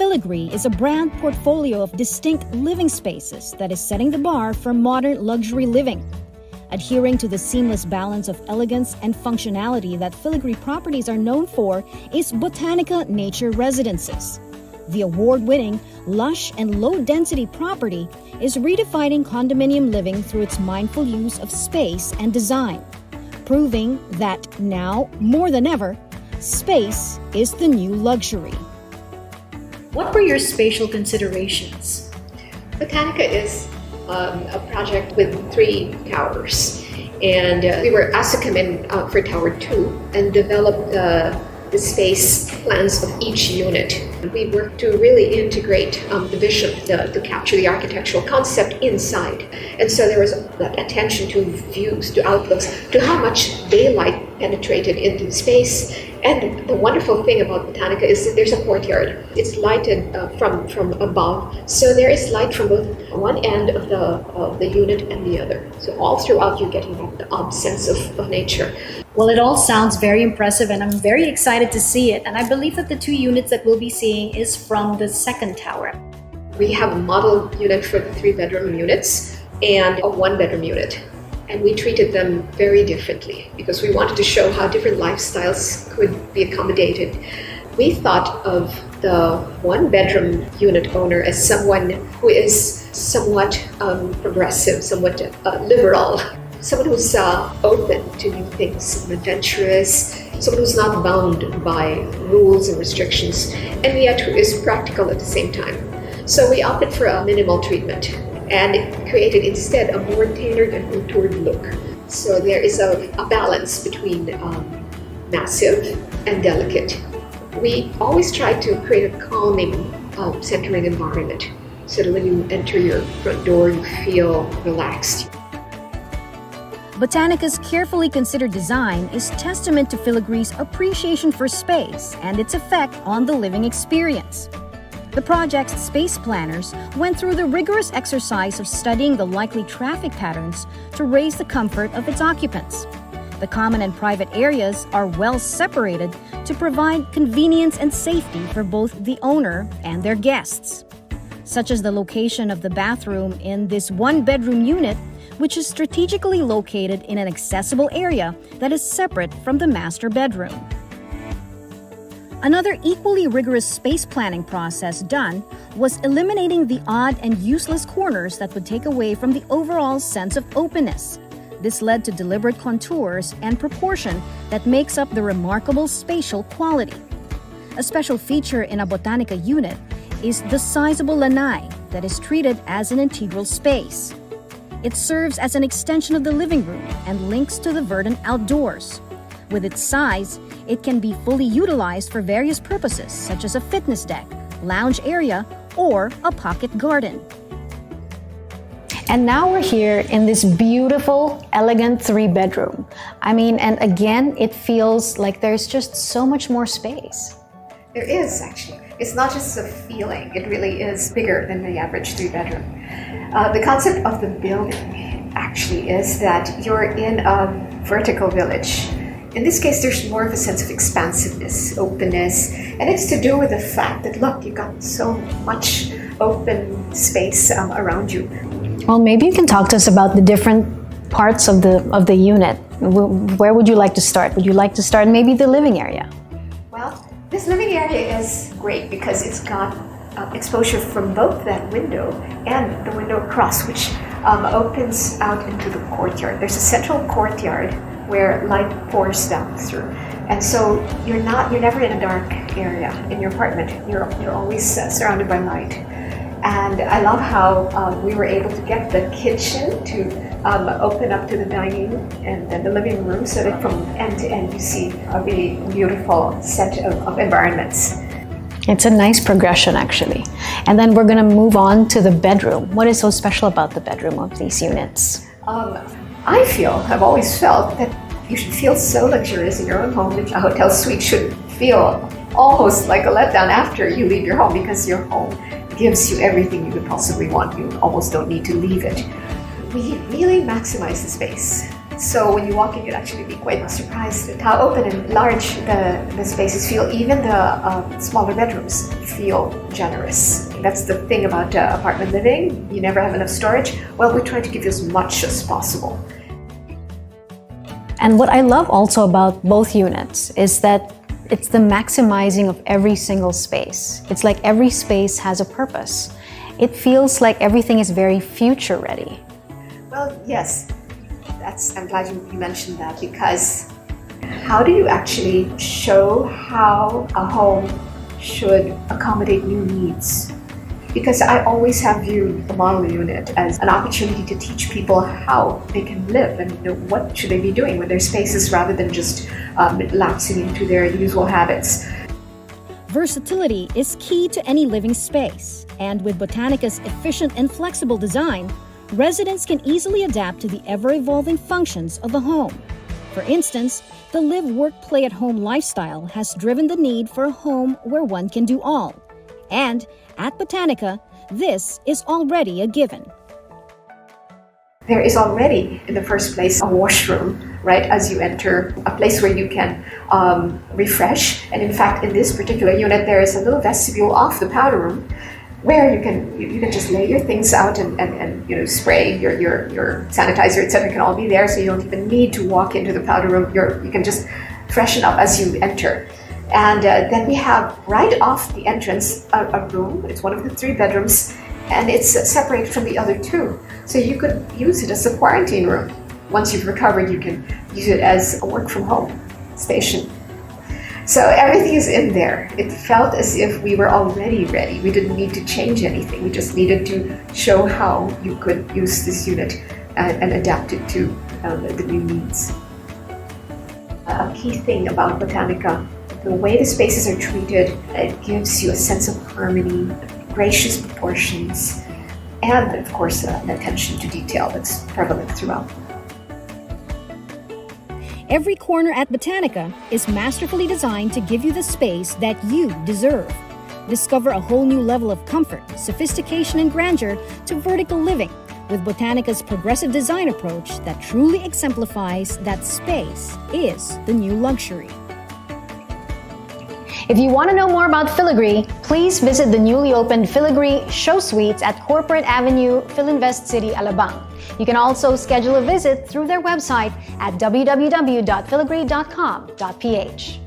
Filigree is a brand portfolio of distinct living spaces that is setting the bar for modern luxury living. Adhering to the seamless balance of elegance and functionality that Filigree properties are known for is Botanika Nature Residences. The award-winning, lush and low-density property is redefining condominium living through its mindful use of space and design, proving that now, more than ever, space is the new luxury. What were your spatial considerations? Botanika is a project with 3 towers, and we were asked to come in for Tower 2 and develop the space plans of each unit. We worked to really integrate the vision, to capture the architectural concept inside. And so there was that attention to views, to outlooks, to how much daylight penetrated into the space. And the wonderful thing about Botanika is that there's a courtyard. It's lighted from above, so there is light from both one end of the unit and the other. So all throughout you're getting that sense of nature. Well, it all sounds very impressive, and I'm very excited to see it. And I believe that the 2 units that we'll be seeing is from the second tower. We have a model unit for the 3-bedroom units and a 1-bedroom unit. And we treated them very differently because we wanted to show how different lifestyles could be accommodated. We thought of the 1-bedroom unit owner as someone who is somewhat progressive, somewhat liberal, someone who's open to new things, someone adventurous, someone who's not bound by rules and restrictions, and yet who is practical at the same time. So we opted for a minimal treatment and created instead a more tailored and contoured look. So there is a balance between massive and delicate. We always try to create a calming, centering environment so that when you enter your front door, you feel relaxed. Botanika's carefully considered design is testament to Filigree's appreciation for space and its effect on the living experience. The project's space planners went through the rigorous exercise of studying the likely traffic patterns to raise the comfort of its occupants. The common and private areas are well separated to provide convenience and safety for both the owner and their guests, such as the location of the bathroom in this 1-bedroom unit, which is strategically located in an accessible area that is separate from the master bedroom. Another equally rigorous space planning process done was eliminating the odd and useless corners that would take away from the overall sense of openness. This led to deliberate contours and proportion that makes up the remarkable spatial quality. A special feature in a Botanika unit is the sizable lanai that is treated as an integral space. It serves as an extension of the living room and links to the verdant outdoors. With its size, it can be fully utilized for various purposes, such as a fitness deck, lounge area, or a pocket garden. And now we're here in this beautiful, elegant 3-bedroom. And again, it feels like there's just so much more space. There is, actually. It's not just a feeling, it really is bigger than the average 3-bedroom. The concept of the building actually is that you're in a vertical village. In this case, there's more of a sense of expansiveness, openness, and it's to do with the fact that, look, you've got so much open space around you. Well, maybe you can talk to us about the different parts of the unit. Where would you like to start? Would you like to start maybe the living area? Well, this living area is great because it's got exposure from both that window and the window across, which opens out into the courtyard. There's a central courtyard where light pours down through, and so you're never in a dark area in your apartment. You're always surrounded by light. And I love how we were able to get the kitchen to open up to the dining and then the living room, so that from end to end you see a really beautiful set of environments. It's a nice progression, actually. And then we're going to move on to the bedroom. What is so special about the bedroom of these units? I've always felt that you should feel so luxurious in your own home that a hotel suite should feel almost like a letdown after you leave your home, because your home gives you everything you could possibly want. You almost don't need to leave it. We really maximize the space. So when you walk in, you'd actually be quite surprised at how open and large the spaces feel. Even the smaller bedrooms feel generous. That's the thing about apartment living. You never have enough storage. Well, we try to give you as much as possible. And what I love also about both units is that it's the maximizing of every single space. It's like every space has a purpose. It feels like everything is very future ready. Well, yes. I'm glad you mentioned that, because how do you actually show how a home should accommodate new needs? Because I always have viewed the model unit as an opportunity to teach people how they can live and what should they be doing with their spaces rather than just lapsing into their usual habits. Versatility is key to any living space, and with Botanica's efficient and flexible design, residents can easily adapt to the ever-evolving functions of the home. For instance, the live, work, play at home lifestyle has driven the need for a home where one can do all. And at Botanika, this is already a given. There is already, in the first place, a washroom, right, as you enter, a place where you can refresh. And in fact, in this particular unit, there is a little vestibule off the powder room where you can just lay your things out and spray your sanitizer, etc. can all be there, so you don't even need to walk into the powder room. You can just freshen up as you enter. And then we have right off the entrance a room. It's one of the 3 bedrooms, and it's separated from the other 2. So you could use it as a quarantine room. Once you've recovered, you can use it as a work from home station. So everything is in there. It felt as if we were already ready. We didn't need to change anything. We just needed to show how you could use this unit and adapt it to the new needs. A key thing about Botanika, the way the spaces are treated, it gives you a sense of harmony, gracious proportions, and of course an attention to detail that's prevalent throughout. Every corner at Botanika is masterfully designed to give you the space that you deserve. Discover a whole new level of comfort, sophistication, and grandeur to vertical living with Botanika's progressive design approach that truly exemplifies that space is the new luxury. If you want to know more about Filigree, please visit the newly opened Filigree Show Suites at Corporate Avenue, Philinvest City, Alabang. You can also schedule a visit through their website at www.filigree.com.ph.